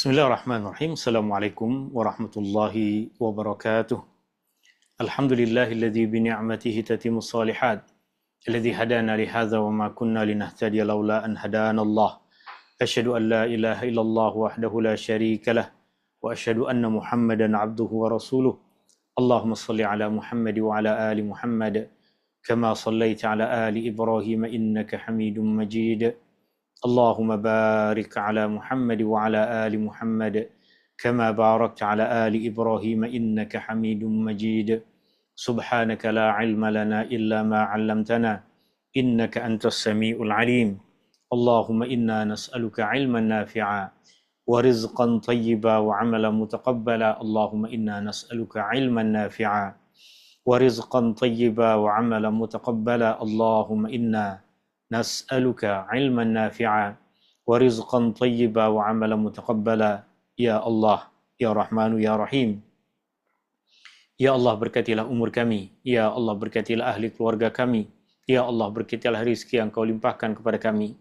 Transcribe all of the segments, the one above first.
Bismillahirrahmanirrahim. Assalamualaikum warahmatullahi wabarakatuh. Alhamdulillahilladzi bi ni'matihi tatimmus shalihat. Alladzi hadana li hadza wa ma kunna linahtadiya laula an hadana Allah. Asyhadu an la ilaha illallah wahdahu la syarika lah wa asyhadu anna Muhammadan abduhu wa rasuluh. Allahumma shalli ala Muhammad wa ala ali Muhammad kama shallaita ala ali Ibrahim innaka Hamidum Majid. Allahumma barik ala Muhammad wa ala ali Muhammad kama barakta ala ali Ibrahim innaka Hamidum Majid. Subhanaka la ilma lana illa ma 'allamtana innaka antas samiul alim. Allahumma inna nas'aluka ilman nafi'a wa rizqan tayyiba wa 'amalan mutaqabbala. Allahumma inna nas'aluka ilman nafi'a wa rizqan tayyiba wa 'amalan mutaqabbala. Allahumma inna nas'aluka ilman nafi'a wa rizqan tayyiba wa 'amalan mutaqabbala. Ya Allah, Ya Rahmanu, Ya Rahim. Ya Allah, berkatilah umur kami. Ya Allah, berkatilah ahli keluarga kami. Ya Allah, berkatilah rezeki yang Kau limpahkan kepada kami.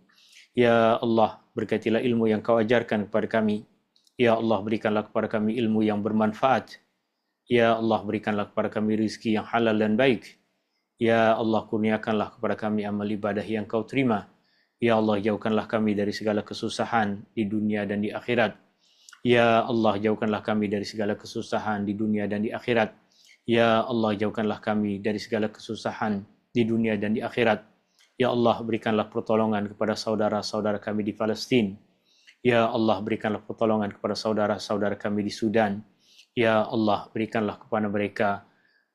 Ya Allah, berkatilah ilmu yang Kau ajarkan kepada kami. Ya Allah, berikanlah kepada kami ilmu yang bermanfaat. Ya Allah, berikanlah kepada kami rezeki yang halal dan baik. Ya Allah, kurniakanlah kepada kami amal ibadah yang Kau terima. Ya Allah, jauhkanlah kami dari segala kesusahan di dunia dan di akhirat. Ya Allah, jauhkanlah kami dari segala kesusahan di dunia dan di akhirat. Ya Allah, jauhkanlah kami dari segala kesusahan di dunia dan di akhirat. Ya Allah, berikanlah pertolongan kepada saudara-saudara kami di Palestin. Ya Allah, berikanlah pertolongan kepada saudara-saudara kami di Sudan. Ya Allah, berikanlah kepada mereka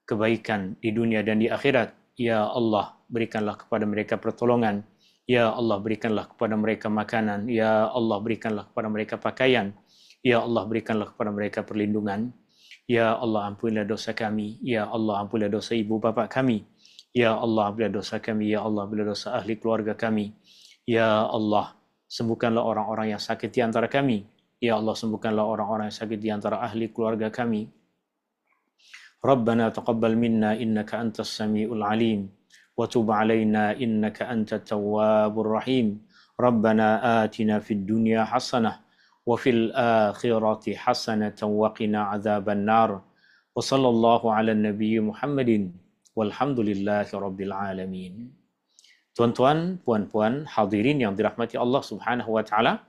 kebaikan di dunia dan di akhirat. Ya Allah, berikanlah kepada mereka pertolongan. Ya Allah, berikanlah kepada mereka makanan. Ya Allah, berikanlah kepada mereka pakaian. Ya Allah, berikanlah kepada mereka perlindungan. Ya Allah, ampunilah dosa kami. Ya Allah, ampunilah dosa ibu bapa kami. Ya Allah, ampunilah dosa kami. Ya Allah, ampunilah dosa ahli keluarga kami. Ya Allah, sembuhkanlah orang-orang yang sakit di antara kami. Ya Allah, sembuhkanlah orang-orang yang sakit di antara ahli keluarga kami. Rabbana taqabbal minna innaka antas samiul alim wa tub alaina innaka antat tawwabur rahim. Rabbana atina fid dunya hasanah wa fil akhirati hasanatan wa qina adzaban nar. Wa sallallahu ala nabiy Muhammadin walhamdulillahi rabbil alamin. Tuan-tuan, puan-puan, hadirin yang dirahmati Allah Subhanahu wa taala,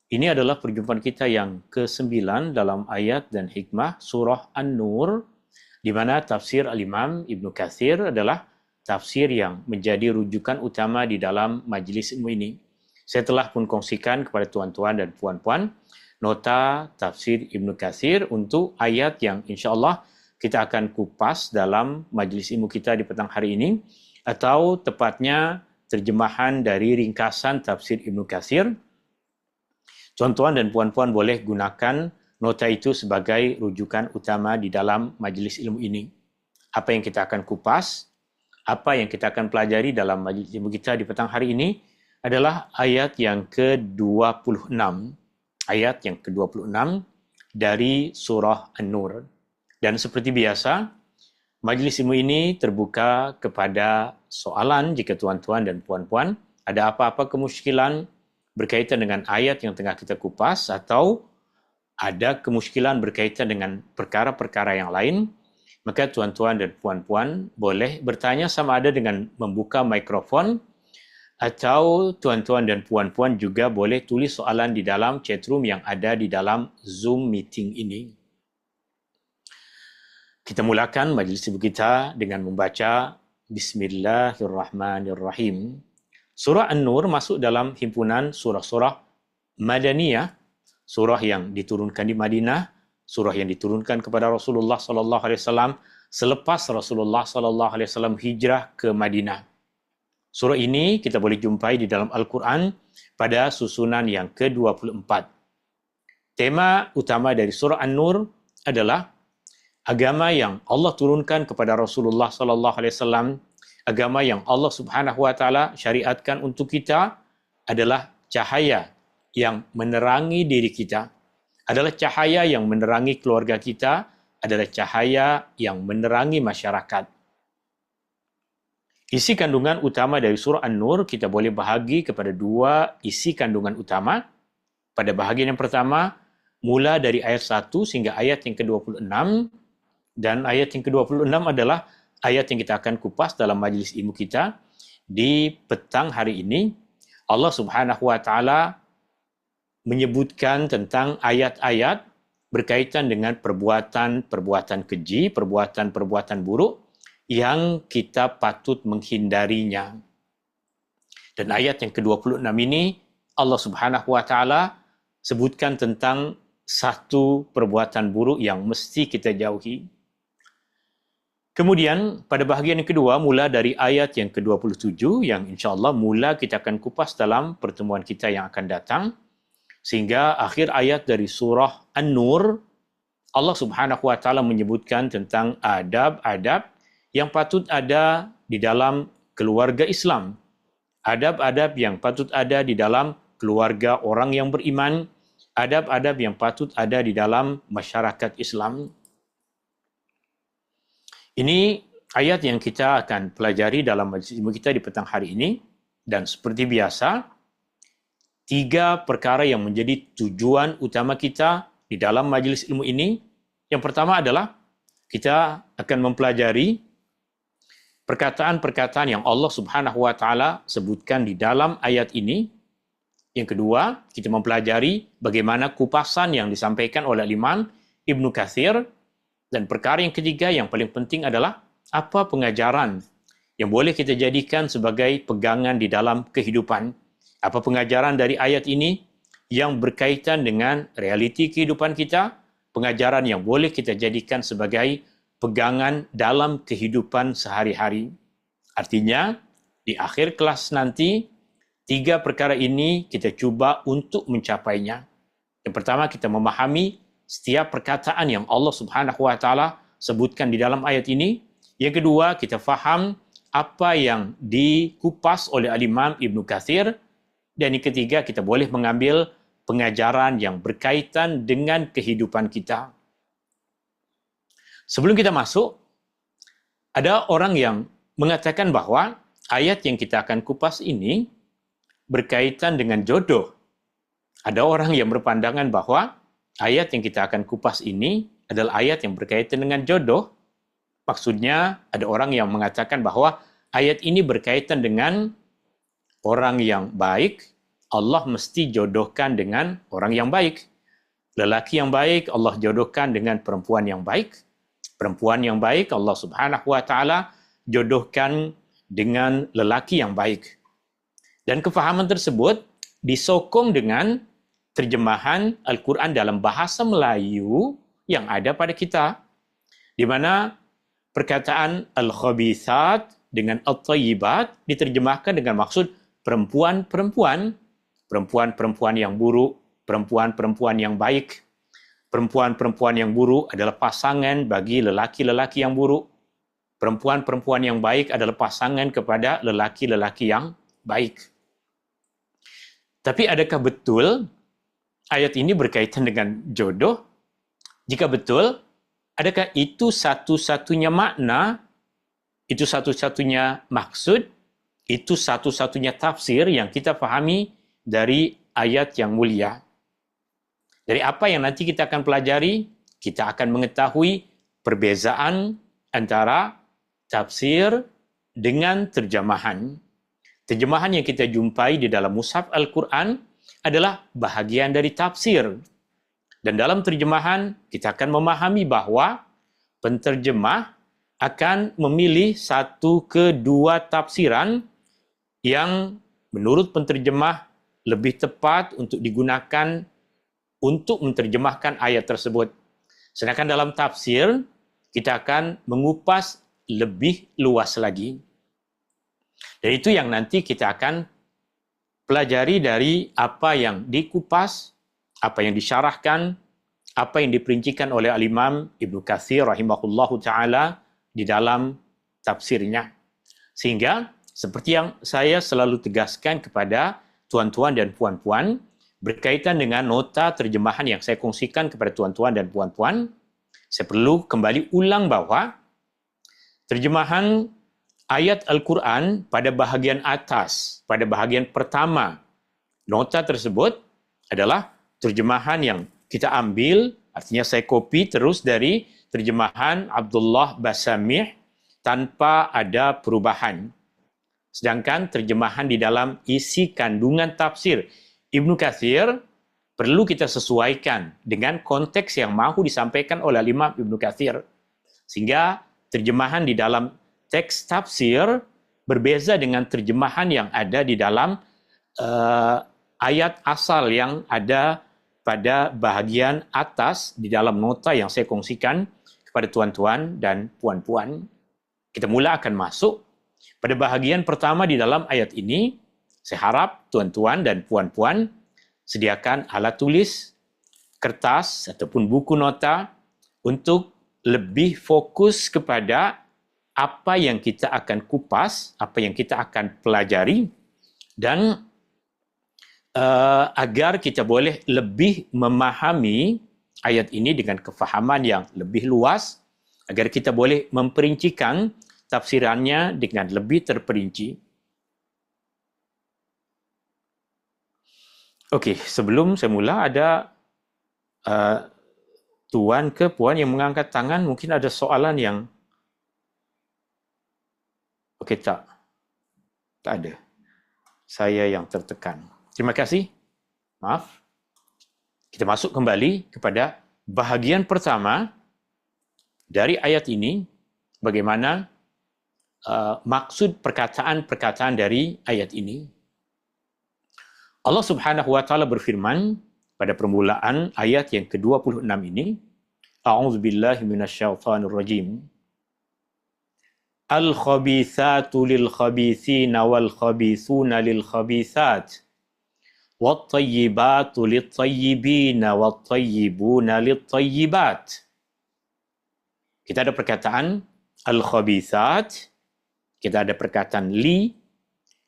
ini adalah perjumpaan kita yang ke-9 dalam ayat dan hikmah surah An-Nur, di mana tafsir Al-Imam Ibnu Katsir adalah tafsir yang menjadi rujukan utama di dalam majlis ilmu ini. Saya telah pun kongsikan kepada tuan-tuan dan puan-puan nota tafsir Ibnu Katsir untuk ayat yang insya-Allah kita akan kupas dalam majlis ilmu kita di petang hari ini, atau tepatnya terjemahan dari ringkasan tafsir Ibnu Katsir. Tuan-tuan dan puan-puan boleh gunakan nota itu sebagai rujukan utama di dalam majlis ilmu ini. Apa yang kita akan kupas, apa yang kita akan pelajari dalam majlis ilmu kita di petang hari ini adalah ayat yang ke-26. Ayat yang ke-26 dari surah An-Nur. Dan seperti biasa, majlis ilmu ini terbuka kepada soalan jika tuan-tuan dan puan-puan ada apa-apa kemusykilan berkaitan dengan ayat yang tengah kita kupas, atau ada kemusykilan berkaitan dengan perkara-perkara yang lain, maka tuan-tuan dan puan-puan boleh bertanya sama ada dengan membuka mikrofon, atau tuan-tuan dan puan-puan juga boleh tulis soalan di dalam chatroom yang ada di dalam Zoom meeting ini. Kita mulakan majlis ibu kita dengan membaca Bismillahirrahmanirrahim. Surah An-Nur masuk dalam himpunan surah-surah Madaniyah, surah yang diturunkan di Madinah, surah yang diturunkan kepada Rasulullah sallallahu alaihi wasallam selepas Rasulullah sallallahu alaihi wasallam hijrah ke Madinah. Surah ini kita boleh jumpai di dalam Al-Quran pada susunan yang ke-24. Tema utama dari surah An-Nur adalah agama yang Allah turunkan kepada Rasulullah sallallahu alaihi wasallam, agama yang Allah Subhanahu wa taala syariatkan untuk kita, adalah cahaya yang menerangi diri kita, adalah cahaya yang menerangi keluarga kita, adalah cahaya yang menerangi masyarakat. Isi kandungan utama dari surah An-Nur kita boleh bahagi kepada dua isi kandungan utama. Pada bahagian yang pertama, mula dari ayat 1 sehingga ayat yang ke-26, dan ayat yang ke-26 adalah ayat yang kita akan kupas dalam majlis ilmu kita di petang hari ini. Allah Subhanahu wa taala menyebutkan tentang ayat-ayat berkaitan dengan perbuatan-perbuatan keji, perbuatan-perbuatan buruk yang kita patut menghindarinya. Dan ayat yang ke-26 ini Allah Subhanahu wa taala sebutkan tentang satu perbuatan buruk yang mesti kita jauhi. Kemudian pada bahagian yang kedua, mula dari ayat yang ke-27 yang insya-Allah mula kita akan kupas dalam pertemuan kita yang akan datang, sehingga akhir ayat dari surah An-Nur, Allah Subhanahu wa taala menyebutkan tentang adab-adab yang patut ada di dalam keluarga Islam. Adab-adab yang patut ada di dalam keluarga orang yang beriman, adab-adab yang patut ada di dalam masyarakat Islam. Ini ayat yang kita akan pelajari dalam majlis ilmu kita di petang hari ini, dan seperti biasa, 3 perkara yang menjadi tujuan utama kita di dalam majlis ilmu ini. Yang pertama adalah kita akan mempelajari perkataan-perkataan yang Allah Subhanahu wa taala sebutkan di dalam ayat ini. Yang kedua, kita mempelajari bagaimana kupasan yang disampaikan oleh Imam Ibnu Katsir. Dan perkara yang ketiga yang paling penting adalah apa pengajaran yang boleh kita jadikan sebagai pegangan di dalam kehidupan. Apa pengajaran dari ayat ini yang berkaitan dengan realiti kehidupan kita, pengajaran yang boleh kita jadikan sebagai pegangan dalam kehidupan sehari-hari. Artinya, di akhir kelas nanti, 3 perkara ini kita cuba untuk mencapainya. Yang pertama, kita memahami setiap perkataan yang Allah Subhanahu wa taala sebutkan di dalam ayat ini. Yang kedua, kita faham apa yang dikupas oleh Al-Imam Ibnu Katsir. Dan yang ketiga, kita boleh mengambil pengajaran yang berkaitan dengan kehidupan kita. Sebelum kita masuk, ada orang yang mengatakan bahwa ayat yang kita akan kupas ini berkaitan dengan jodoh. Ada orang yang berpandangan bahwa ayat yang kita akan kupas ini adalah ayat yang berkaitan dengan jodoh. Maksudnya, ada orang yang mengatakan bahwa ayat ini berkaitan dengan orang yang baik, Allah mesti jodohkan dengan orang yang baik. Lelaki yang baik, Allah jodohkan dengan perempuan yang baik. Perempuan yang baik, Allah Subhanahu wa taala jodohkan dengan lelaki yang baik. Dan kefahaman tersebut disokong dengan terjemahan Al-Quran dalam bahasa Melayu yang ada pada kita, di mana perkataan al-khabithat dengan at-tayyibat diterjemahkan dengan maksud perempuan-perempuan, perempuan-perempuan yang buruk, perempuan-perempuan yang baik. Perempuan-perempuan yang buruk adalah pasangan bagi lelaki-lelaki yang buruk. Perempuan-perempuan yang baik adalah pasangan kepada lelaki-lelaki yang baik. Tapi adakah betul ayat ini berkaitan dengan jodoh? Jika betul, adakah itu satu-satunya makna, itu satu-satunya maksud, itu satu-satunya tafsir yang kita fahami dari ayat yang mulia? Dari apa yang nanti kita akan pelajari, kita akan mengetahui perbezaan antara tafsir dengan terjemahan. Terjemahan yang kita jumpai di dalam mushaf Al-Quran adalah bahagian dari tafsir. Dan dalam terjemahan, kita akan memahami bahwa penterjemah akan memilih 1 ke 2 tafsiran yang menurut penterjemah lebih tepat untuk digunakan untuk menerjemahkan ayat tersebut. Sedangkan dalam tafsir, kita akan mengupas lebih luas lagi. Dan itu yang nanti kita akan pelajari dari apa yang dikupas, apa yang disyarahkan, apa yang diperincikan oleh Al-Imam Ibnu Katsir rahimahullahu ta'ala di dalam tafsirnya. Sehingga, seperti yang saya selalu tegaskan kepada tuan-tuan dan puan-puan, berkaitan dengan nota terjemahan yang saya kongsikan kepada tuan-tuan dan puan-puan, saya perlu kembali ulang bahwa terjemahan ayat Al-Quran pada bahagian atas, pada bahagian pertama, nota tersebut adalah terjemahan yang kita ambil, artinya saya copy terus dari terjemahan Abdullah Basamih tanpa ada perubahan. Sedangkan terjemahan di dalam isi kandungan tafsir Ibnu Katsir perlu kita sesuaikan dengan konteks yang mahu disampaikan oleh Imam Ibnu Katsir. Sehingga terjemahan di dalam teks tafsir berbeza dengan terjemahan yang ada di dalam ayat asal yang ada pada bahagian atas di dalam nota yang saya kongsikan kepada tuan-tuan dan puan-puan. Kita mula akan masuk pada bahagian pertama di dalam ayat ini. Saya harap tuan-tuan dan puan-puan sediakan alat tulis, kertas ataupun buku nota untuk lebih fokus kepada apa yang kita akan kupas, apa yang kita akan pelajari, dan agar kita boleh lebih memahami ayat ini dengan kefahaman yang lebih luas, agar kita boleh memperincikan tafsirannya dengan lebih terperinci. Okey, sebelum saya mula, ada tuan ke puan yang mengangkat tangan, mungkin ada soalan yang... Okey, tak ada. Saya yang tertekan. Terima kasih. Maaf. Kita masuk kembali kepada bahagian pertama dari ayat ini, bagaimana maksud perkataan-perkataan dari ayat ini. Allah Subhanahu wa taala berfirman pada permulaan ayat yang ke-26 ini, A'udzubillahi minasyaitonir rajim. Al-khabithatu lil-khabithina wal-khabithuna lil-khabithat. Wat-tayyibatu lit-tayyibina wat-tayyibuna lit-tayyibat. Kita ada perkataan al-khabithat, kita ada perkataan li,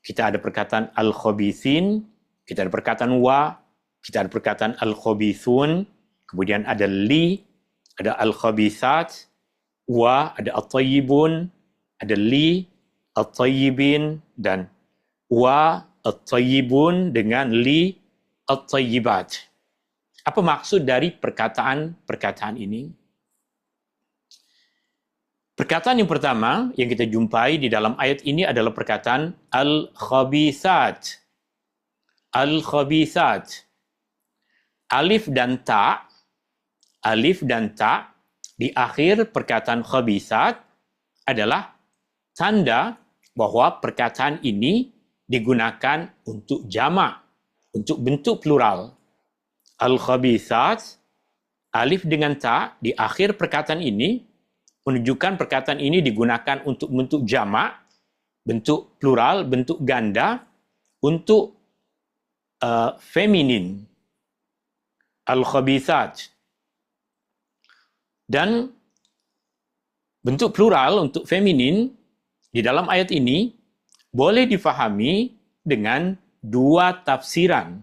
kita ada perkataan al-khabithin, kita ada perkataan wa, kita ada perkataan al-khabithun, kemudian ada li, ada al-khabithat, wa, ada at-tayyibun, ada li, at-tayyibin, dan wa, at-tayyibun dengan li, at-tayyibat. Apa maksud dari perkataan-perkataan ini? Perkataan yang pertama yang kita jumpai di dalam ayat ini adalah perkataan al-khabithat. Al-khabithat. Alif dan ta di akhir perkataan khabithat adalah tanda bahwa perkataan ini digunakan untuk jamak, untuk bentuk plural. Al-khabithat, alif dengan ta di akhir perkataan ini menunjukkan perkataan ini digunakan untuk bentuk jamak, bentuk plural, bentuk ganda, untuk feminin. Al-khabithat. Dan bentuk plural untuk feminin di dalam ayat ini boleh difahami dengan dua tafsiran.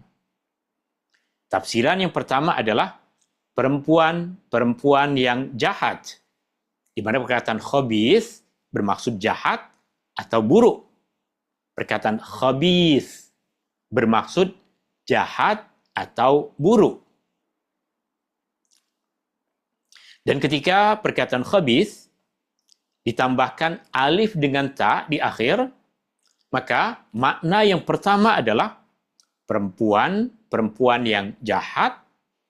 Tafsiran yang pertama adalah perempuan yang jahat, di mana perkataan khabith bermaksud jahat atau buruk. Perkataan khabith bermaksud jahat atau buruk. Dan ketika perkataan khabith ditambahkan alif dengan ta di akhir, maka makna yang pertama adalah perempuan yang jahat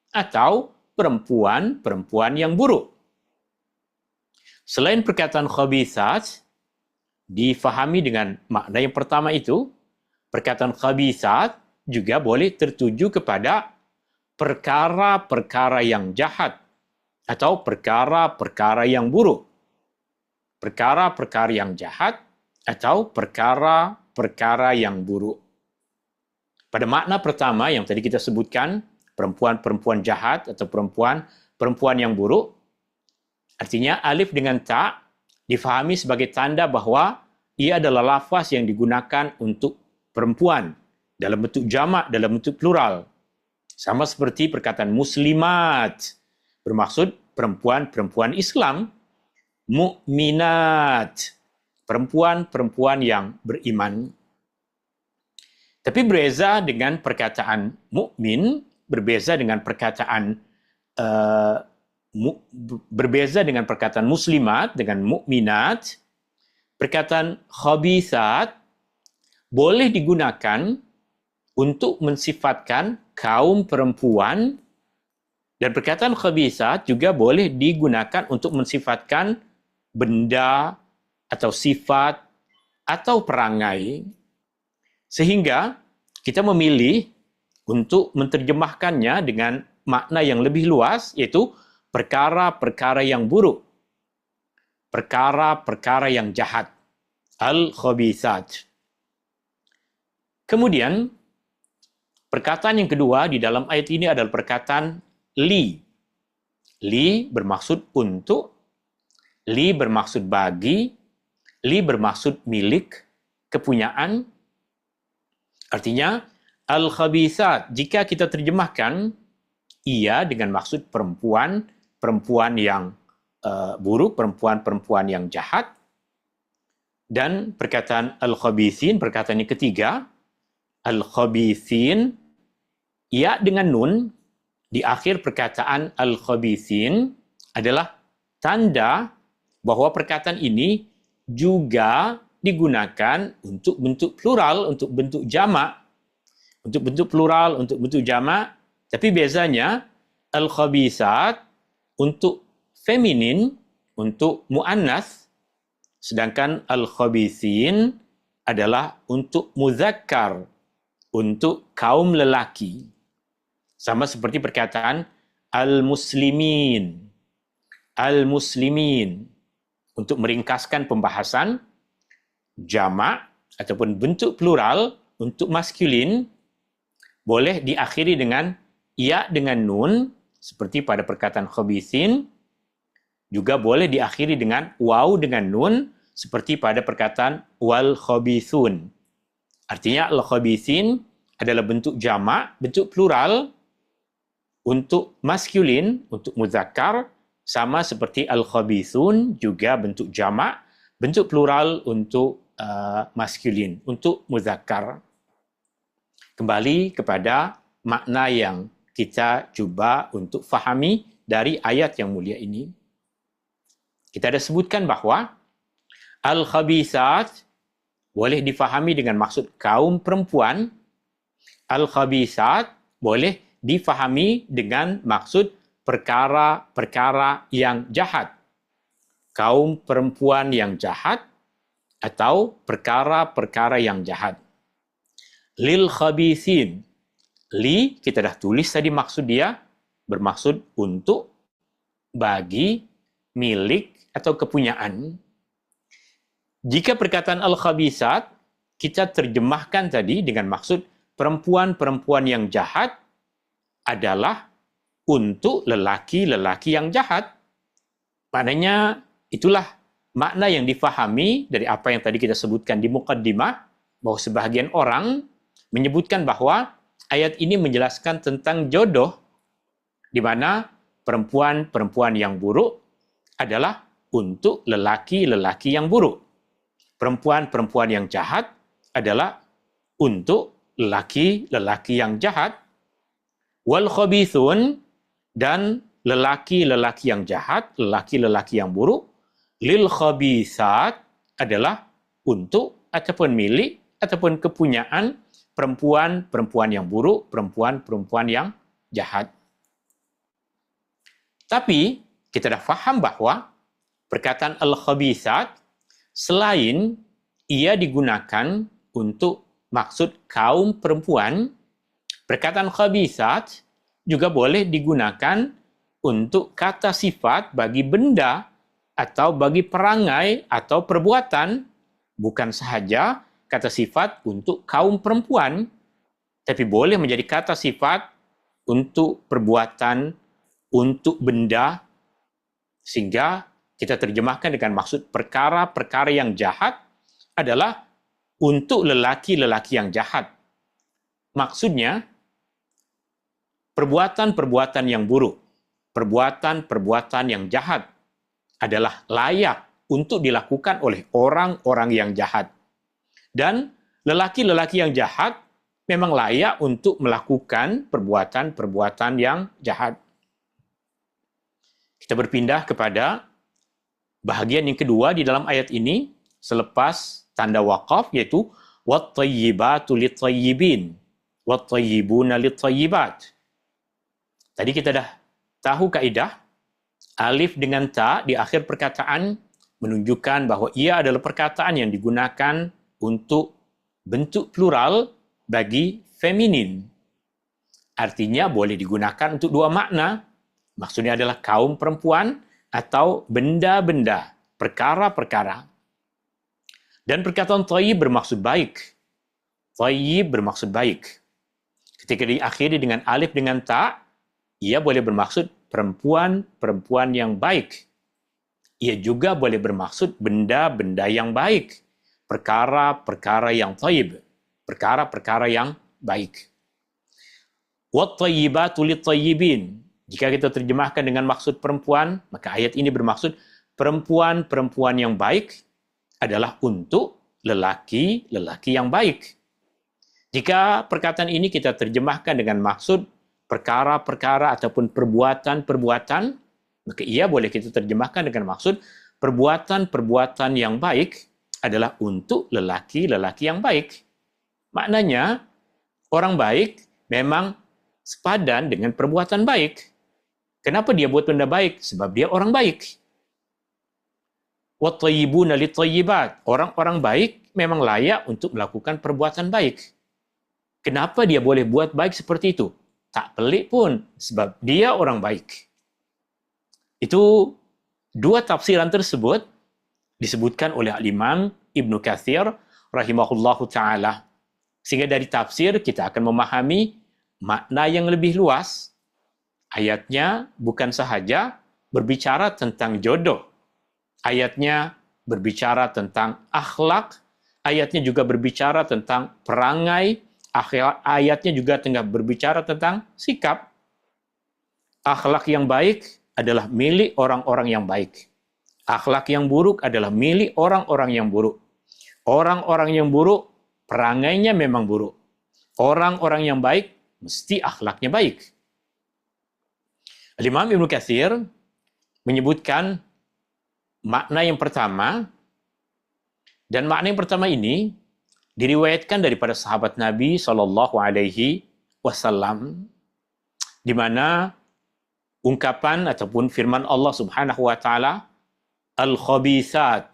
atau perempuan yang buruk. Selain perkataan khabithat difahami dengan makna yang pertama itu, perkataan khabithat juga boleh tertuju kepada perkara-perkara yang jahat atau perkara-perkara yang buruk. Perkara-perkara yang jahat atau perkara-perkara yang buruk. Pada makna pertama yang tadi kita sebutkan, perempuan-perempuan jahat atau perempuan yang buruk, artinya alif dengan ta difahami sebagai tanda bahwa ia adalah lafaz yang digunakan untuk perempuan dalam bentuk jamak, dalam bentuk plural. Sama seperti perkataan muslimat bermaksud perempuan-perempuan Islam, mukminat, perempuan-perempuan yang beriman. Tapi berbeza dengan perkataan mukmin, berbeza dengan perkataan berbeza dengan perkataan muslimat, dengan mukminat, perkataan khabithat boleh digunakan untuk mensifatkan kaum perempuan, dan perkataan khabithat juga boleh digunakan untuk mensifatkan benda atau sifat atau perangai. Sehingga kita memilih untuk menerjemahkannya dengan makna yang lebih luas, yaitu perkara-perkara yang buruk, perkara-perkara yang jahat, al-khabithat. Kemudian, perkataan yang kedua di dalam ayat ini adalah perkataan li. Li bermaksud untuk, li bermaksud bagi, li bermaksud milik, kepunyaan. Artinya, al-khabithat, jika kita terjemahkan, ia dengan maksud perempuan, perempuan yang buruk, perempuan-perempuan yang jahat. Dan perkataan al-khabithin, perkataan yang ketiga, al-khabithin, ya dengan nun, di akhir perkataan al-khabithin adalah tanda bahwa perkataan ini juga digunakan untuk bentuk plural, untuk bentuk jamak. Untuk bentuk plural, untuk bentuk jamak. Tapi biasanya al-khabithat untuk feminin, untuk muannas, sedangkan al-khabithin adalah untuk muzakkar, untuk kaum lelaki. Sama seperti perkataan al-muslimin. Al-muslimin. Untuk meringkaskan pembahasan, jamak ataupun bentuk plural untuk maskulin boleh diakhiri dengan ya dengan nun, seperti pada perkataan khabithin. Juga boleh diakhiri dengan waw dengan nun, seperti pada perkataan wal khabithun. Artinya al-khabithin adalah bentuk jamak, bentuk plural untuk maskulin, untuk muzakkar, sama seperti al-khabithun juga bentuk jamak, bentuk plural untuk maskulin, untuk muzakkar. Kembali kepada makna yang kita cuba untuk fahami dari ayat yang mulia ini. Kita ada sebutkan bahawa al-khabithat boleh difahami dengan maksud kaum perempuan. Al-khabithat boleh difahami dengan maksud perkara-perkara yang jahat. Kaum perempuan yang jahat atau perkara-perkara yang jahat. Lil khabithin. Li, kita dah tulis tadi maksud dia, bermaksud untuk, bagi, milik, atau kepunyaan. Jika perkataan al-khabithat, kita terjemahkan tadi dengan maksud perempuan-perempuan yang jahat adalah untuk lelaki-lelaki yang jahat. Maknanya, itulah makna yang difahami dari apa yang tadi kita sebutkan di muqaddimah, bahawa sebahagian orang menyebutkan bahawa ayat ini menjelaskan tentang jodoh, di mana perempuan-perempuan yang buruk adalah untuk lelaki-lelaki yang buruk. Perempuan-perempuan yang jahat adalah untuk lelaki-lelaki yang jahat. Wal khabithun, dan lelaki-lelaki yang jahat, lelaki-lelaki yang buruk, lil khabithat adalah untuk ataupun milik ataupun kepunyaan perempuan-perempuan yang buruk, perempuan-perempuan yang jahat. Tapi kita dah faham bahawa perkataan al-khabithat selain ia digunakan untuk maksud kaum perempuan, perkataan khabithat juga boleh digunakan untuk kata sifat bagi benda atau bagi perangai atau perbuatan, bukan sahaja kata sifat untuk kaum perempuan, tapi boleh menjadi kata sifat untuk perbuatan, untuk benda, sehingga kita terjemahkan dengan maksud perkara-perkara yang jahat adalah untuk lelaki-lelaki yang jahat. Maksudnya, perbuatan-perbuatan yang buruk, perbuatan-perbuatan yang jahat adalah layak untuk dilakukan oleh orang-orang yang jahat. Dan lelaki-lelaki yang jahat memang layak untuk melakukan perbuatan-perbuatan yang jahat. Kita berpindah kepada bahagian yang kedua di dalam ayat ini selepas tanda waqaf, yaitu wat-thayyibatu lit-thayyibin wat-thayyibuna lit-thayyibat. Tadi kita dah tahu kaidah alif dengan ta di akhir perkataan menunjukkan bahawa ia adalah perkataan yang digunakan untuk bentuk plural bagi feminin. Artinya boleh digunakan untuk dua makna. Maksudnya adalah kaum perempuan atau benda-benda, perkara-perkara. Dan perkataan thayyib bermaksud baik. Thayyib bermaksud baik. Ketika diakhiri dengan alif dengan ta, ia boleh bermaksud perempuan-perempuan yang baik. Ia juga boleh bermaksud benda-benda yang baik. Perkara-perkara yang thayyib. Perkara-perkara yang baik. Wat-thayyibatu lit-thayyibin. Jika kita terjemahkan dengan maksud perempuan, maka ayat ini bermaksud perempuan-perempuan yang baik adalah untuk lelaki-lelaki yang baik. Jika perkataan ini kita terjemahkan dengan maksud perkara-perkara ataupun perbuatan-perbuatan, maka ia boleh kita terjemahkan dengan maksud perbuatan-perbuatan yang baik adalah untuk lelaki-lelaki yang baik. Maknanya, orang baik memang sepadan dengan perbuatan baik. Kenapa dia buat benda baik? Sebab dia orang baik. Wat-thayyibuna lit-thayyibat. Orang-orang baik memang layak untuk melakukan perbuatan baik. Kenapa dia boleh buat baik seperti itu? Tak pelik pun, sebab dia orang baik. Itu dua tafsiran tersebut disebutkan oleh Imam Ibn Katsir rahimahullahu ta'ala. Sehingga dari tafsir kita akan memahami makna yang lebih luas. Ayatnya bukan sahaja berbicara tentang jodoh. Ayatnya berbicara tentang akhlak. Ayatnya juga berbicara tentang perangai. Ayatnya juga tengah berbicara tentang sikap. Akhlak yang baik adalah milik orang-orang yang baik. Akhlak yang buruk adalah milik orang-orang yang buruk. Orang-orang yang buruk, perangainya memang buruk. Orang-orang yang baik, mesti akhlaknya baik. Imam Ibn Katsir menyebutkan makna yang pertama, dan makna yang pertama ini diriwayatkan daripada sahabat Nabi SAW, di mana ungkapan ataupun firman Allah Subhanahu wa taala al-khabithat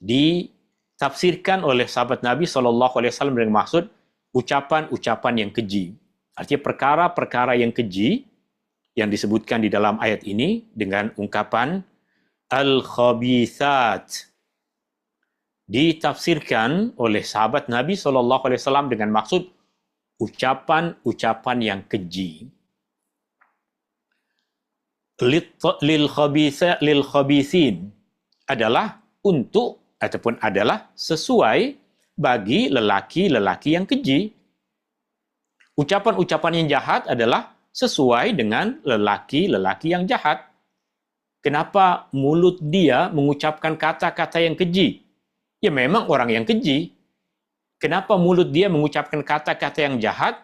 ditafsirkan oleh sahabat Nabi SAW dengan maksud ucapan-ucapan yang keji. Artinya perkara-perkara yang keji yang disebutkan di dalam ayat ini dengan ungkapan al-khabithat ditafsirkan oleh sahabat Nabi SAW dengan maksud ucapan-ucapan yang keji. Lil khabithin adalah untuk ataupun adalah sesuai bagi lelaki-lelaki yang keji. Ucapan-ucapan yang jahat adalah sesuai dengan lelaki-lelaki yang jahat. Kenapa mulut dia mengucapkan kata-kata yang keji? Ya memang orang yang keji. Kenapa mulut dia mengucapkan kata-kata yang jahat?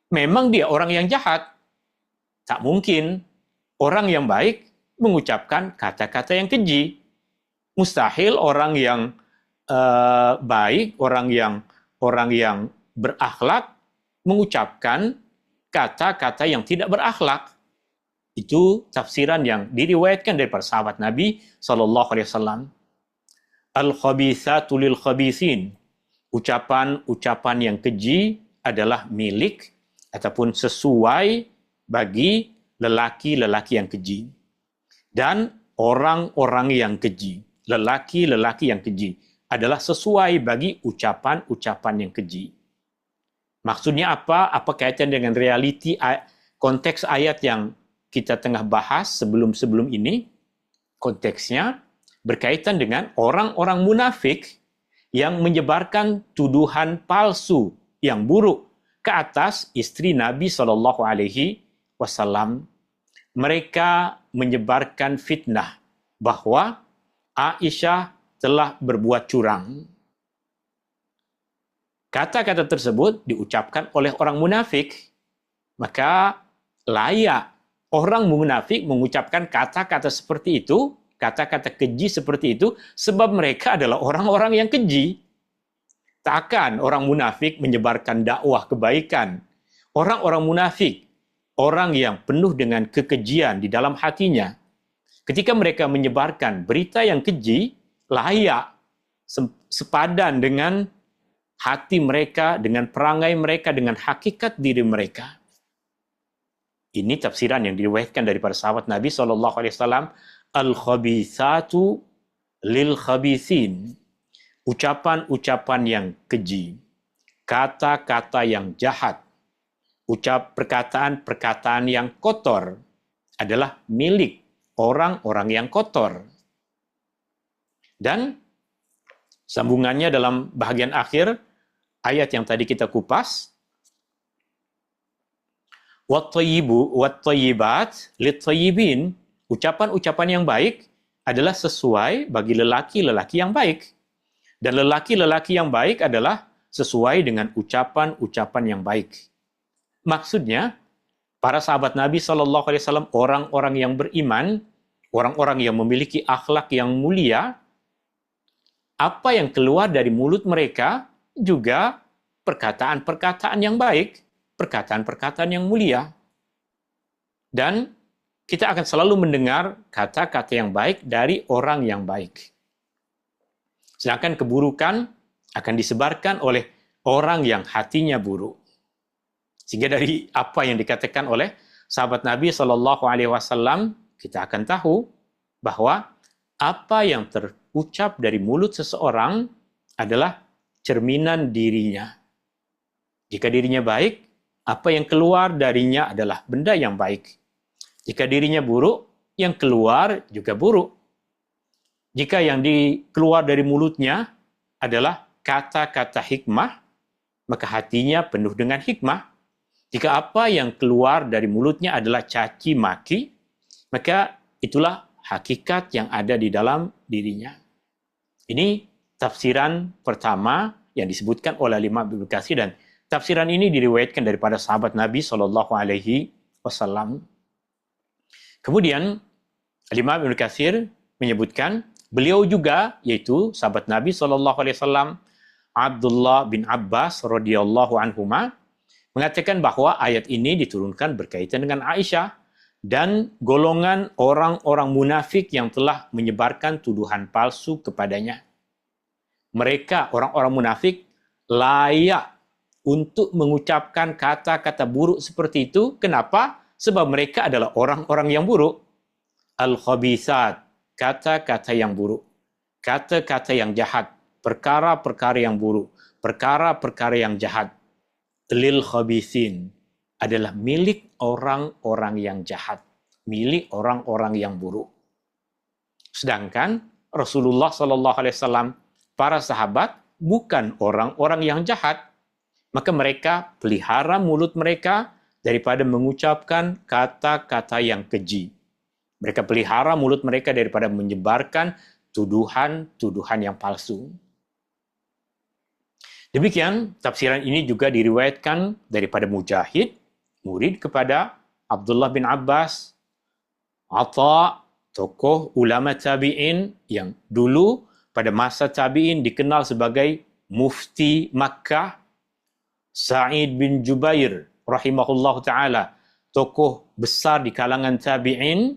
Memang dia orang yang jahat. Tak mungkin orang yang baik mengucapkan kata-kata yang keji. Mustahil orang yang baik, orang yang berakhlak mengucapkan kata-kata yang tidak berakhlak. Itu tafsiran yang diriwayatkan dari para sahabat Nabi SAW. Al-khabithatu lil khabithin. Ucapan-ucapan yang keji adalah milik ataupun sesuai bagi lelaki-lelaki yang keji. Dan orang-orang yang keji, lelaki-lelaki yang keji, adalah sesuai bagi ucapan-ucapan yang keji. Maksudnya apa? Apa kaitan dengan realiti konteks ayat yang kita tengah bahas sebelum-sebelum ini? Konteksnya berkaitan dengan orang-orang munafik yang menyebarkan tuduhan palsu yang buruk ke atas istri Nabi SAW. Mereka menyebarkan fitnah bahwa Aisyah telah berbuat curang. Kata-kata tersebut diucapkan oleh orang munafik, maka layak Orang munafik mengucapkan kata-kata seperti itu, kata-kata keji seperti itu, sebab mereka adalah orang-orang yang keji. Takkan orang munafik menyebarkan dakwah kebaikan. Orang-orang munafik, orang yang penuh dengan kekejian di dalam hatinya, ketika mereka menyebarkan berita yang keji, layak, sepadan dengan hati mereka, dengan perangai mereka, dengan hakikat diri mereka. Ini tafsiran yang diriwayatkan daripada sahabat Nabi SAW. Al-khabithatu lil-khabithin. Ucapan-ucapan yang keji. Kata-kata yang jahat. Perkataan-perkataan yang kotor adalah milik orang-orang yang kotor. Dan sambungannya dalam bahagian akhir, ayat yang tadi kita kupas, wat-thayyibat lit-thayyibin. Ucapan-ucapan yang baik adalah sesuai bagi lelaki-lelaki yang baik. Dan lelaki-lelaki yang baik adalah sesuai dengan ucapan-ucapan yang baik. Maksudnya, para sahabat Nabi SAW, orang-orang yang beriman, orang-orang yang memiliki akhlak yang mulia, apa yang keluar dari mulut mereka juga perkataan-perkataan yang baik, perkataan-perkataan yang mulia. Dan kita akan selalu mendengar kata-kata yang baik dari orang yang baik. Sedangkan keburukan akan disebarkan oleh orang yang hatinya buruk. Sehingga dari apa yang dikatakan oleh sahabat Nabi SAW, kita akan tahu bahwa apa yang terucap dari mulut seseorang adalah cerminan dirinya. Jika dirinya baik, apa yang keluar darinya adalah benda yang baik. Jika dirinya buruk, yang keluar juga buruk. Jika yang keluar dari mulutnya adalah kata-kata hikmah, maka hatinya penuh dengan hikmah. Jika apa yang keluar dari mulutnya adalah caci maki, maka itulah hakikat yang ada di dalam dirinya. Ini tafsiran pertama yang disebutkan oleh Imam Ibnu Katsir, dan tafsiran ini diriwayatkan daripada sahabat Nabi SAW. Kemudian Imam Ibnu Katsir menyebutkan beliau juga, yaitu sahabat Nabi SAW, Abdullah bin Abbas radhiyallahu anhuma, mengatakan bahwa ayat ini diturunkan berkaitan dengan Aisyah dan golongan orang-orang munafik yang telah menyebarkan tuduhan palsu kepadanya. Mereka, orang-orang munafik, layak untuk mengucapkan kata-kata buruk seperti itu. Kenapa? Sebab mereka adalah orang-orang yang buruk. Al-khabithat, kata-kata yang buruk. Kata-kata yang jahat. Perkara-perkara yang buruk. Perkara-perkara yang jahat. Lil khabithin, adalah milik orang-orang yang jahat. Milik orang-orang yang buruk. Sedangkan Rasulullah SAW, para sahabat, bukan orang-orang yang jahat. Maka mereka pelihara mulut mereka daripada mengucapkan kata-kata yang keji. Mereka pelihara mulut mereka daripada menyebarkan tuduhan-tuduhan yang palsu. Demikian, tafsiran ini juga diriwayatkan daripada Mujahid, murid kepada Abdullah bin Abbas, Atha, tokoh ulama tabi'in yang dulu pada masa tabi'in dikenal sebagai mufti Makkah, Sa'id bin Jubair rahimahullah ta'ala, tokoh besar di kalangan tabi'in,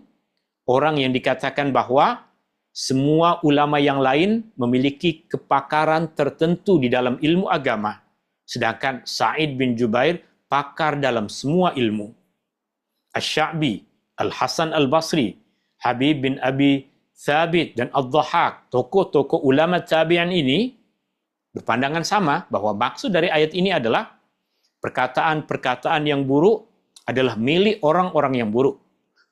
orang yang dikatakan bahwa semua ulama yang lain memiliki kepakaran tertentu di dalam ilmu agama. Sedangkan Sa'id bin Jubair pakar dalam semua ilmu. Asy-Sya'bi, Al-Hasan Al-Basri, Habib bin Abi Thabit dan Ad-Dhahhak, tokoh-tokoh ulama tabi'in ini berpandangan sama bahwa maksud dari ayat ini adalah perkataan-perkataan yang buruk adalah milik orang-orang yang buruk.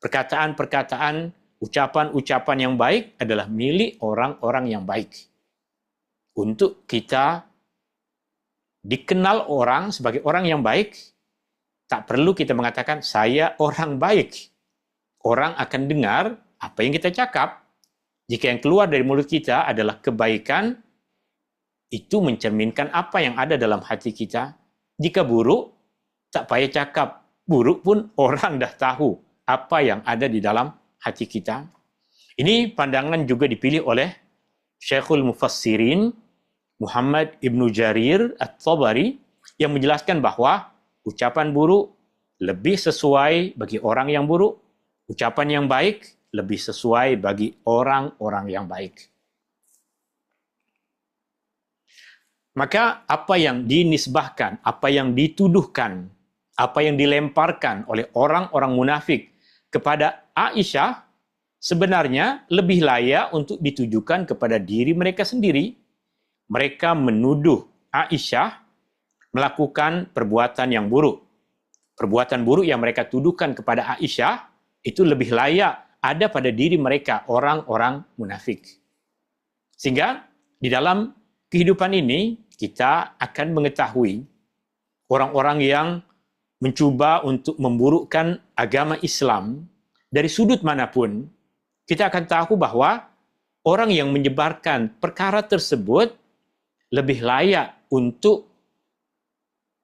Perkataan-perkataan, ucapan-ucapan yang baik adalah milik orang-orang yang baik. Untuk kita dikenal orang sebagai orang yang baik, tak perlu kita mengatakan, saya orang baik. Orang akan dengar apa yang kita cakap. Jika yang keluar dari mulut kita adalah kebaikan, itu mencerminkan apa yang ada dalam hati kita. Jika buruk, tak payah cakap. Buruk pun orang dah tahu. apa yang ada di dalam hati kita. Ini pandangan juga dipilih oleh Syekhul Mufassirin Muhammad Ibnu Jarir At-Tabari yang menjelaskan bahwa ucapan buruk lebih sesuai bagi orang yang buruk, ucapan yang baik lebih sesuai bagi orang-orang yang baik. Maka apa yang dinisbahkan, apa yang dituduhkan, apa yang dilemparkan oleh orang-orang munafik kepada Aisyah sebenarnya lebih layak untuk ditujukan kepada diri mereka sendiri. Mereka menuduh Aisyah melakukan perbuatan yang buruk. Perbuatan buruk yang mereka tuduhkan kepada Aisyah itu lebih layak ada pada diri mereka, orang-orang munafik. Sehingga di dalam kehidupan ini kita akan mengetahui orang-orang yang mencuba untuk memburukkan agama Islam dari sudut manapun. Kita akan tahu bahwa orang yang menyebarkan perkara tersebut lebih layak untuk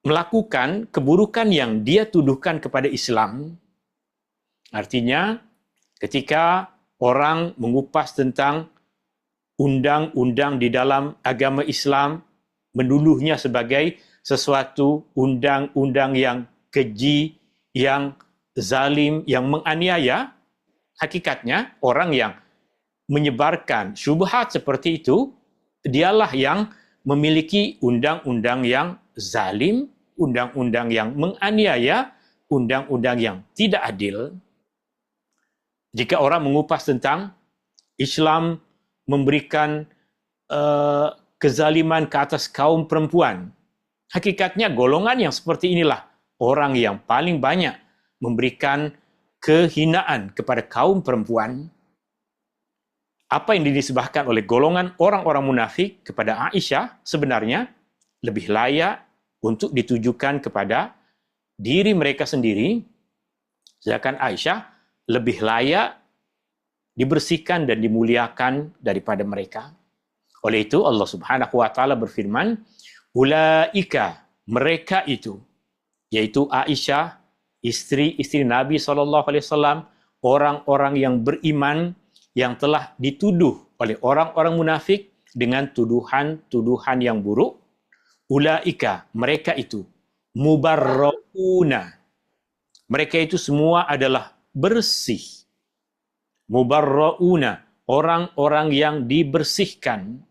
melakukan keburukan yang dia tuduhkan kepada Islam. Artinya, ketika orang mengupas tentang undang-undang di dalam agama Islam, menuduhnya sebagai sesuatu undang-undang yang keji, yang zalim, yang menganiaya, hakikatnya orang yang menyebarkan syubhat seperti itu, dialah yang memiliki undang-undang yang zalim, undang-undang yang menganiaya, undang-undang yang tidak adil. Jika orang mengupas tentang Islam memberikan kezaliman ke atas kaum perempuan, hakikatnya golongan yang seperti inilah orang yang paling banyak memberikan kehinaan kepada kaum perempuan. Apa yang dinisbahkan oleh golongan orang-orang munafik kepada Aisyah sebenarnya lebih layak untuk ditujukan kepada diri mereka sendiri, sedangkan Aisyah lebih layak dibersihkan dan dimuliakan daripada mereka. Oleh itu Allah Subhanahu wa taala berfirman, ulaika, mereka itu, yaitu Aisyah, istri-istri Nabi SAW, orang-orang yang beriman yang telah dituduh oleh orang-orang munafik dengan tuduhan-tuduhan yang buruk. Ulaika, mereka itu, mubarrauna, mereka itu semua adalah bersih. Mubarrauna, orang-orang yang dibersihkan.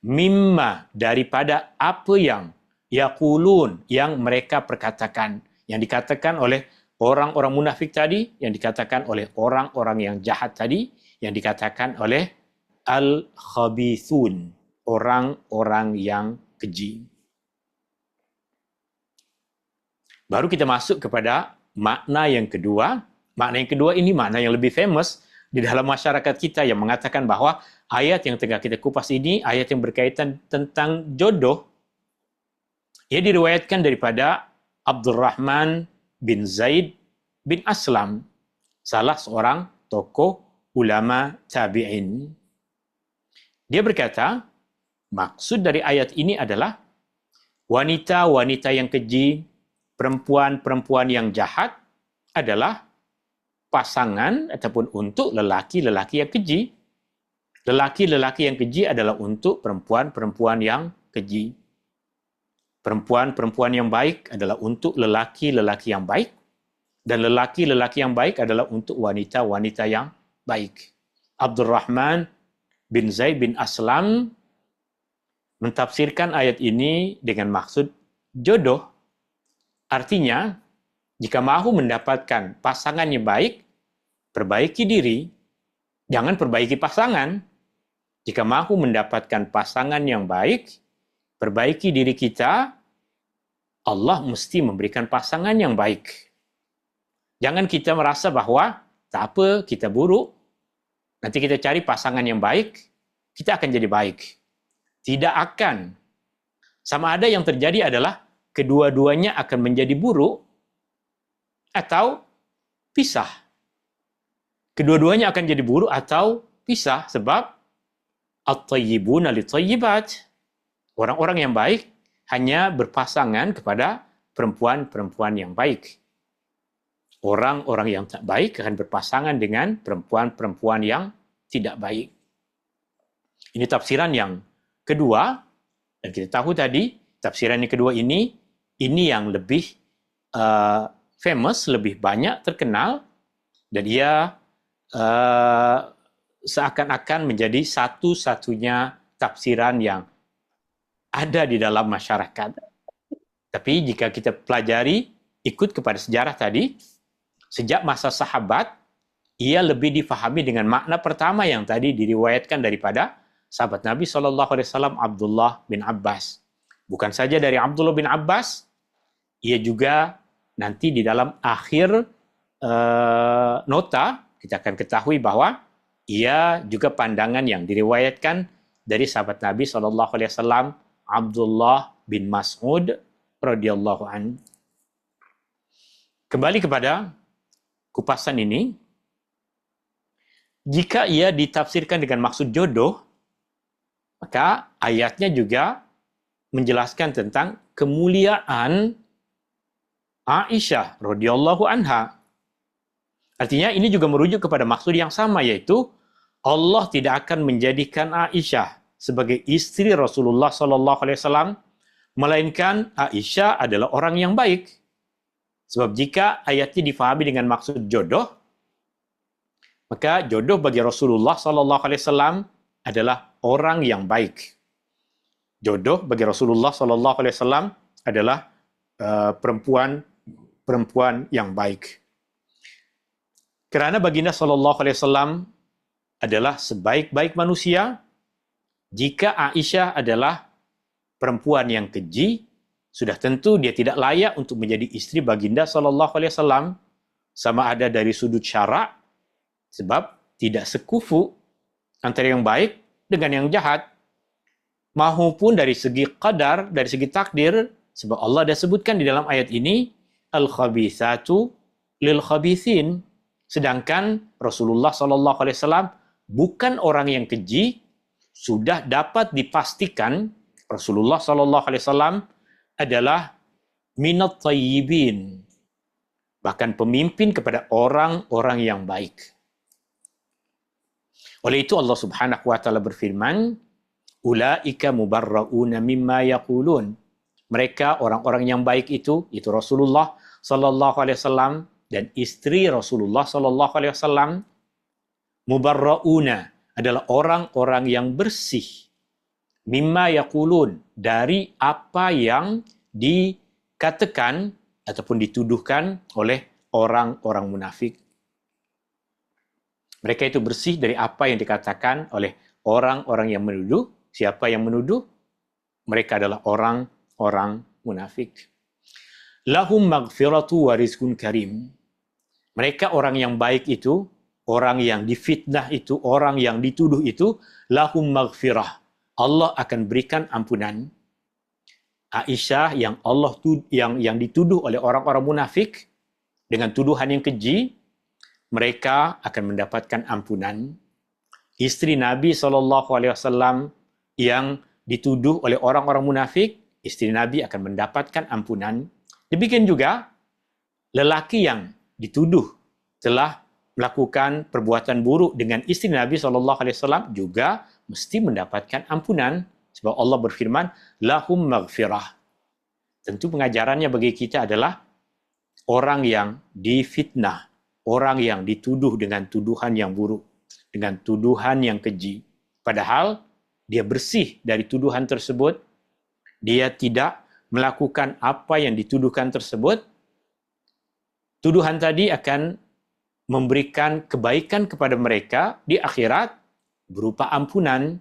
Mimma, daripada apa yang yaqulun, yang mereka perkatakan, yang dikatakan oleh orang-orang munafik tadi, yang dikatakan oleh orang-orang yang jahat tadi, yang dikatakan oleh al-khabithun, orang-orang yang keji. Baru kita masuk kepada makna yang kedua. Makna yang kedua ini makna yang lebih famous di dalam masyarakat kita yang mengatakan bahwa ayat yang tengah kita kupas ini, ayat yang berkaitan tentang jodoh, ia diriwayatkan daripada Abdurrahman bin Zaid bin Aslam, salah seorang tokoh ulama tabi'in. Dia berkata, maksud dari ayat ini adalah wanita-wanita yang keji, perempuan-perempuan yang jahat adalah pasangan ataupun untuk lelaki-lelaki yang keji. Lelaki-lelaki yang keji adalah untuk perempuan-perempuan yang keji. Perempuan-perempuan yang baik adalah untuk lelaki-lelaki yang baik, dan lelaki-lelaki yang baik adalah untuk wanita-wanita yang baik. Abdurrahman bin Zaid bin Aslam mentafsirkan ayat ini dengan maksud jodoh. Artinya, jika mahu mendapatkan pasangan yang baik, perbaiki diri, jangan perbaiki pasangan. Jika mahu mendapatkan pasangan yang baik, perbaiki diri kita, Allah mesti memberikan pasangan yang baik. Jangan kita merasa bahwa tak apa, kita buruk, nanti kita cari pasangan yang baik, kita akan jadi baik. Tidak akan. Sama ada yang terjadi adalah kedua-duanya akan menjadi buruk atau pisah. Kedua-duanya akan jadi buruk atau pisah sebab at-tayyibuna lit-tayyibat. Orang-orang yang baik hanya berpasangan kepada perempuan-perempuan yang baik. Orang-orang yang tak baik akan berpasangan dengan perempuan-perempuan yang tidak baik. Ini tafsiran yang kedua, dan kita tahu tadi, tafsiran yang kedua ini yang lebih famous, lebih banyak terkenal, dan ia seakan-akan menjadi satu-satunya tafsiran yang ada di dalam masyarakat. Tapi jika kita pelajari, ikut kepada sejarah tadi, sejak masa sahabat, ia lebih difahami dengan makna pertama yang tadi diriwayatkan daripada sahabat Nabi SAW, Abdullah bin Abbas. Bukan saja dari Abdullah bin Abbas, ia juga nanti di dalam akhir nota, kita akan ketahui bahwa ia juga pandangan yang diriwayatkan dari sahabat Nabi SAW, Abdullah bin Mas'ud radhiyallahu anhu. Kembali kepada kupasan ini, jika ia ditafsirkan dengan maksud jodoh, maka ayatnya juga menjelaskan tentang kemuliaan Aisyah radhiyallahu anha. Artinya ini juga merujuk kepada maksud yang sama, yaitu Allah tidak akan menjadikan Aisyah sebagai istri Rasulullah SAW, melainkan Aisyah adalah orang yang baik. Sebab jika ayatnya difahami dengan maksud jodoh, maka jodoh bagi Rasulullah SAW adalah orang yang baik. Jodoh bagi Rasulullah SAW adalah perempuan yang baik. Kerana baginda SAW adalah sebaik-baik manusia, jika Aisyah adalah perempuan yang keji, sudah tentu dia tidak layak untuk menjadi istri baginda SAW, sama ada dari sudut syarak, sebab tidak sekufu antara yang baik dengan yang jahat, maupun dari segi qadar, dari segi takdir, sebab Allah dah sebutkan di dalam ayat ini, al-khabithatu lil-khabithin. Sedangkan Rasulullah SAW bukan orang yang keji, sudah dapat dipastikan Rasulullah SAW adalah minat tayyibin, bahkan pemimpin kepada orang-orang yang baik. Oleh itu Allah Subhanahu wa taala berfirman, ulaika mubarrauna mimma yaqulun. Mereka orang-orang yang baik itu Rasulullah SAW dan istri Rasulullah SAW, mubarrauna adalah orang-orang yang bersih, mimma yaqulun, dari apa yang dikatakan ataupun dituduhkan oleh orang-orang munafik. Mereka itu bersih dari apa yang dikatakan oleh orang-orang yang menuduh. Siapa yang menuduh? Mereka adalah orang-orang munafik. Lahum maghfiratu wa rizqun karim. Mereka orang yang baik itu, orang yang difitnah itu, orang yang dituduh itu, lahum maghfirah. Allah akan berikan ampunan. Aisyah yang dituduh oleh orang-orang munafik dengan tuduhan yang keji, mereka akan mendapatkan ampunan. Istri Nabi SAW yang dituduh oleh orang-orang munafik, istri Nabi akan mendapatkan ampunan. Demikian juga lelaki yang dituduh telah melakukan perbuatan buruk dengan istri Nabi SAW juga mesti mendapatkan ampunan. Sebab Allah berfirman, lahum maghfirah. Tentu pengajarannya bagi kita adalah orang yang difitnah, orang yang dituduh dengan tuduhan yang buruk, dengan tuduhan yang keji. Padahal dia bersih dari tuduhan tersebut, dia tidak melakukan apa yang dituduhkan tersebut. Tuduhan tadi akan memberikan kebaikan kepada mereka di akhirat berupa ampunan.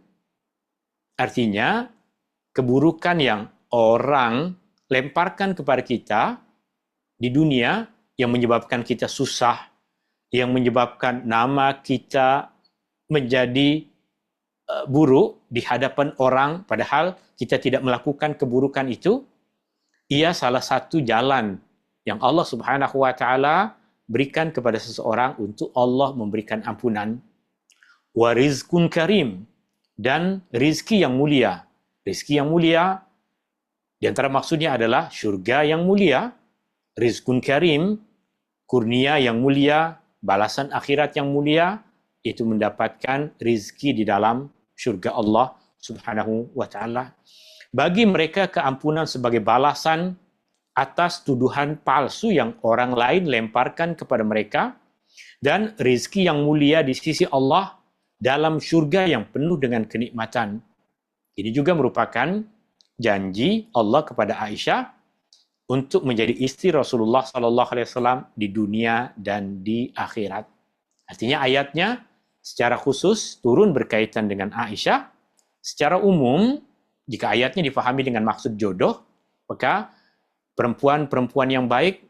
Artinya, keburukan yang orang lemparkan kepada kita di dunia yang menyebabkan kita susah, yang menyebabkan nama kita menjadi buruk di hadapan orang, padahal kita tidak melakukan keburukan itu, ia salah satu jalan yang Allah Subhanahu wa taala berikan kepada seseorang untuk Allah memberikan ampunan. Wa rizqun karim, dan rizki yang mulia. Rizki yang mulia, di antara maksudnya adalah syurga yang mulia. Rizqun karim, kurnia yang mulia, balasan akhirat yang mulia, itu mendapatkan rizki di dalam syurga Allah Subhanahu wa Ta'ala. Bagi mereka keampunan sebagai balasan atas tuduhan palsu yang orang lain lemparkan kepada mereka, dan rizki yang mulia di sisi Allah dalam syurga yang penuh dengan kenikmatan. Ini juga merupakan janji Allah kepada Aisyah untuk menjadi istri Rasulullah SAW di dunia dan di akhirat. Artinya ayatnya secara khusus turun berkaitan dengan Aisyah. Secara umum, jika ayatnya difahami dengan maksud jodoh, maka perempuan-perempuan yang baik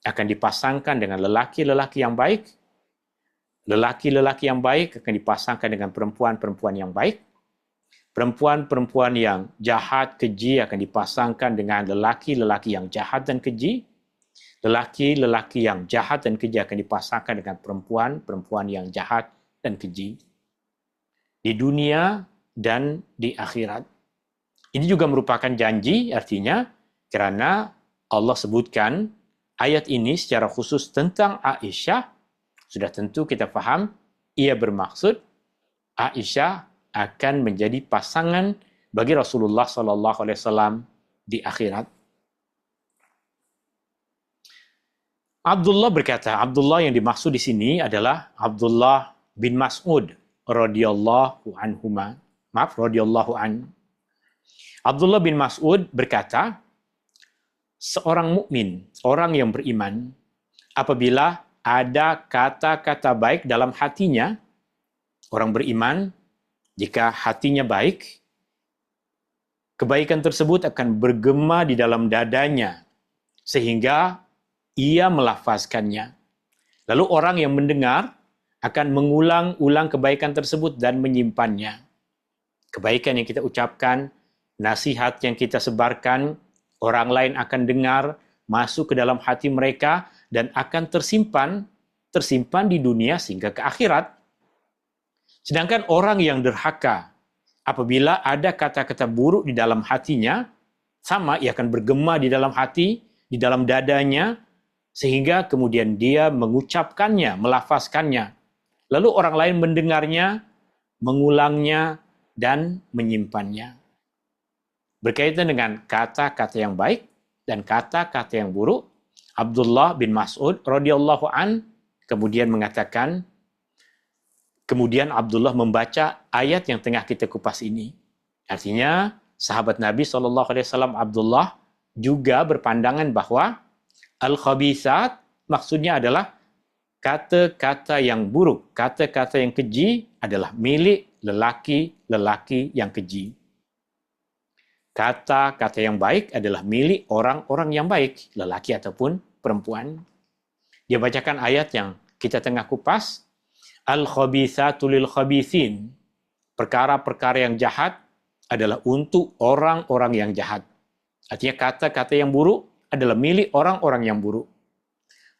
akan dipasangkan dengan lelaki-lelaki yang baik. Lelaki-lelaki yang baik akan dipasangkan dengan perempuan-perempuan yang baik. Perempuan-perempuan yang jahat, keji akan dipasangkan dengan lelaki-lelaki yang jahat dan keji. Lelaki-lelaki yang jahat dan keji akan dipasangkan dengan perempuan-perempuan yang jahat dan keji. Di dunia dan di akhirat. Ini juga merupakan janji, artinya karena Allah sebutkan ayat ini secara khusus tentang Aisyah, sudah tentu kita faham, ia bermaksud Aisyah akan menjadi pasangan bagi Rasulullah SAW di akhirat. Abdullah berkata, Abdullah yang dimaksud di sini adalah Abdullah bin Mas'ud radhiyallahu anhuma. Radhiyallahu an. Abdullah bin Mas'ud berkata, seorang mukmin, orang yang beriman, apabila ada kata-kata baik dalam hatinya, orang beriman, jika hatinya baik, kebaikan tersebut akan bergema di dalam dadanya, sehingga ia melafazkannya. Lalu orang yang mendengar akan mengulang-ulang kebaikan tersebut dan menyimpannya. Kebaikan yang kita ucapkan, nasihat yang kita sebarkan, orang lain akan dengar, masuk ke dalam hati mereka, dan akan tersimpan di dunia sehingga ke akhirat. Sedangkan orang yang derhaka, apabila ada kata-kata buruk di dalam hatinya, sama ia akan bergema di dalam hati, di dalam dadanya, sehingga kemudian dia mengucapkannya, melafazkannya. Lalu orang lain mendengarnya, mengulangnya, dan menyimpannya. Berkaitan dengan kata-kata yang baik dan kata-kata yang buruk, Abdullah bin Mas'ud radhiyallahu an kemudian mengatakan, kemudian Abdullah membaca ayat yang tengah kita kupas ini. Artinya, sahabat Nabi SAW Abdullah juga berpandangan bahwa al-khabisat maksudnya adalah kata-kata yang buruk, kata-kata yang keji adalah milik lelaki-lelaki yang keji. Kata-kata yang baik adalah milik orang-orang yang baik, lelaki ataupun perempuan. Dia bacakan ayat yang kita tengah kupas, al-khabithatu lil-khabithin. Perkara-perkara yang jahat adalah untuk orang-orang yang jahat. Artinya kata-kata yang buruk adalah milik orang-orang yang buruk.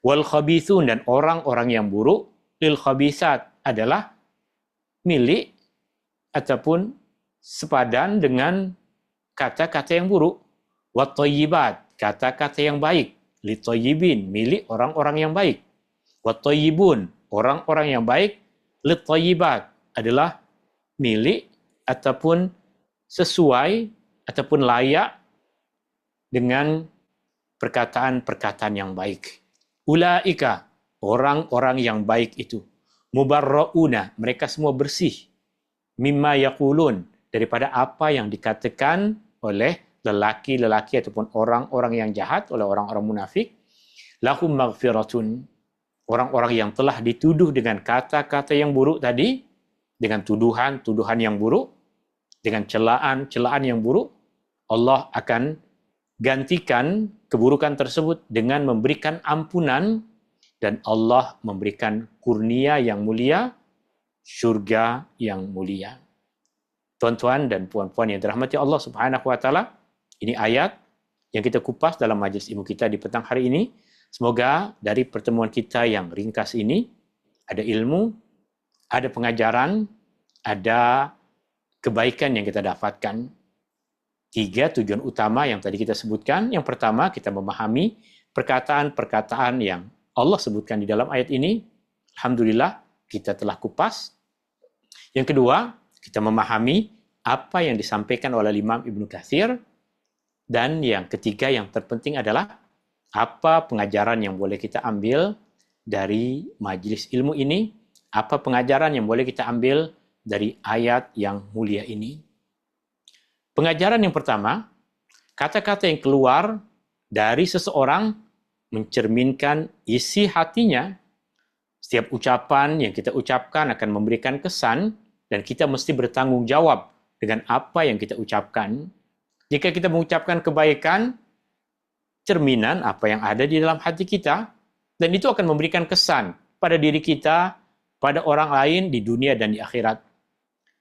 Wal-khabithun, dan orang-orang yang buruk, lil-khabithat, adalah milik ataupun sepadan dengan kata-kata yang buruk. Wat-thayyibat, kata-kata yang baik, lit-thayyibin, milik orang-orang yang baik. Wat-thayyibun, orang-orang yang baik, lit-thayyibat, adalah milik ataupun sesuai ataupun layak dengan perkataan-perkataan yang baik. Ulaika, orang-orang yang baik itu. Mubarra'una, mereka semua bersih. Mimma yaqulun, daripada apa yang dikatakan oleh lelaki-lelaki ataupun orang-orang yang jahat, oleh orang-orang munafik. Lahum maghfiratun, orang-orang yang telah dituduh dengan kata-kata yang buruk tadi, dengan tuduhan-tuduhan yang buruk, dengan celaan-celaan yang buruk, Allah akan gantikan keburukan tersebut dengan memberikan ampunan, dan Allah memberikan kurnia yang mulia, syurga yang mulia. Tuan-tuan dan puan-puan yang dirahmati Allah Subhanahu wa Ta'ala, ini ayat yang kita kupas dalam majlis ilmu kita di petang hari ini. Semoga dari pertemuan kita yang ringkas ini ada ilmu, ada pengajaran, ada kebaikan yang kita dapatkan. 3 tujuan utama yang tadi kita sebutkan. Yang pertama, kita memahami perkataan-perkataan yang Allah sebutkan di dalam ayat ini, alhamdulillah kita telah kupas. Yang kedua, kita memahami apa yang disampaikan oleh Imam Ibnu Katsir. Dan yang ketiga yang terpenting adalah apa pengajaran yang boleh kita ambil dari majelis ilmu ini, apa pengajaran yang boleh kita ambil dari ayat yang mulia ini. Pengajaran yang pertama, kata-kata yang keluar dari seseorang mencerminkan isi hatinya. Setiap ucapan yang kita ucapkan akan memberikan kesan dan kita mesti bertanggung jawab dengan apa yang kita ucapkan. Jika kita mengucapkan kebaikan, cerminan apa yang ada di dalam hati kita, dan itu akan memberikan kesan pada diri kita, pada orang lain di dunia dan di akhirat.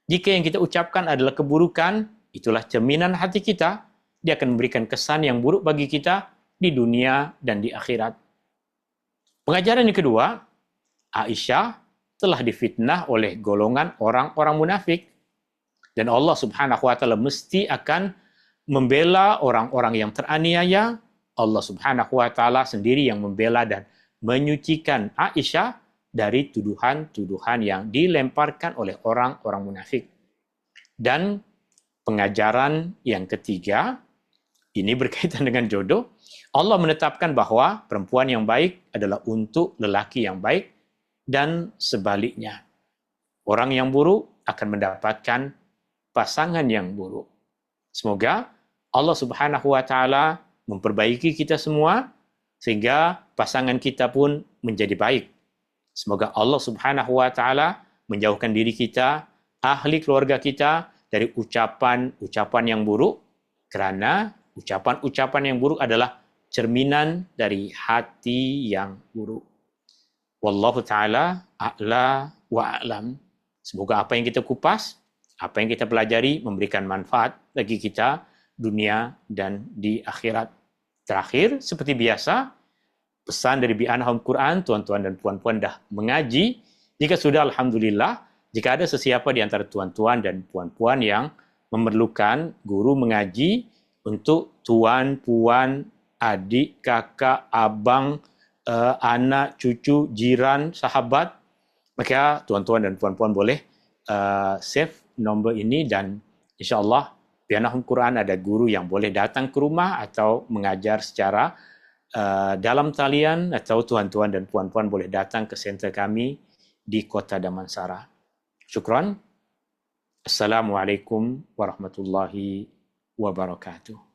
Jika yang kita ucapkan adalah keburukan, itulah cerminan hati kita, dia akan memberikan kesan yang buruk bagi kita di dunia dan di akhirat. Pengajaran yang kedua, Aisyah telah difitnah oleh golongan orang-orang munafik. Dan Allah Subhanahu wa taala mesti akan membela orang-orang yang teraniaya. Allah Subhanahu wa taala sendiri yang membela dan menyucikan Aisyah dari tuduhan-tuduhan yang dilemparkan oleh orang-orang munafik. Dan pengajaran yang ketiga, ini berkaitan dengan jodoh. Allah menetapkan bahwa perempuan yang baik adalah untuk lelaki yang baik dan sebaliknya. Orang yang buruk akan mendapatkan pasangan yang buruk. Semoga Allah Subhanahu wa taala memperbaiki kita semua sehingga pasangan kita pun menjadi baik. Semoga Allah Subhanahu wa taala menjauhkan diri kita, ahli keluarga kita dari ucapan-ucapan yang buruk, karena ucapan-ucapan yang buruk adalah cerminan dari hati yang buruk. Wallahu ta'ala a'la wa a'lam. Semoga apa yang kita kupas, apa yang kita pelajari memberikan manfaat bagi kita dunia dan di akhirat. Terakhir, seperti biasa, pesan dari Bi'an Home Quran, tuan-tuan dan puan-puan dah mengaji. Jika sudah, alhamdulillah. Jika ada sesiapa di antara tuan-tuan dan puan-puan yang memerlukan guru mengaji untuk tuan, puan, adik, kakak, abang, anak, cucu, jiran, sahabat, maka tuan-tuan dan puan-puan boleh save nombor ini dan insya-Allah Bi'an Home Quran ada guru yang boleh datang ke rumah atau mengajar secara dalam talian, atau tuan-tuan dan puan-puan boleh datang ke center kami di Kota Damansara. Syukran. Assalamualaikum warahmatullahi wabarakatuh.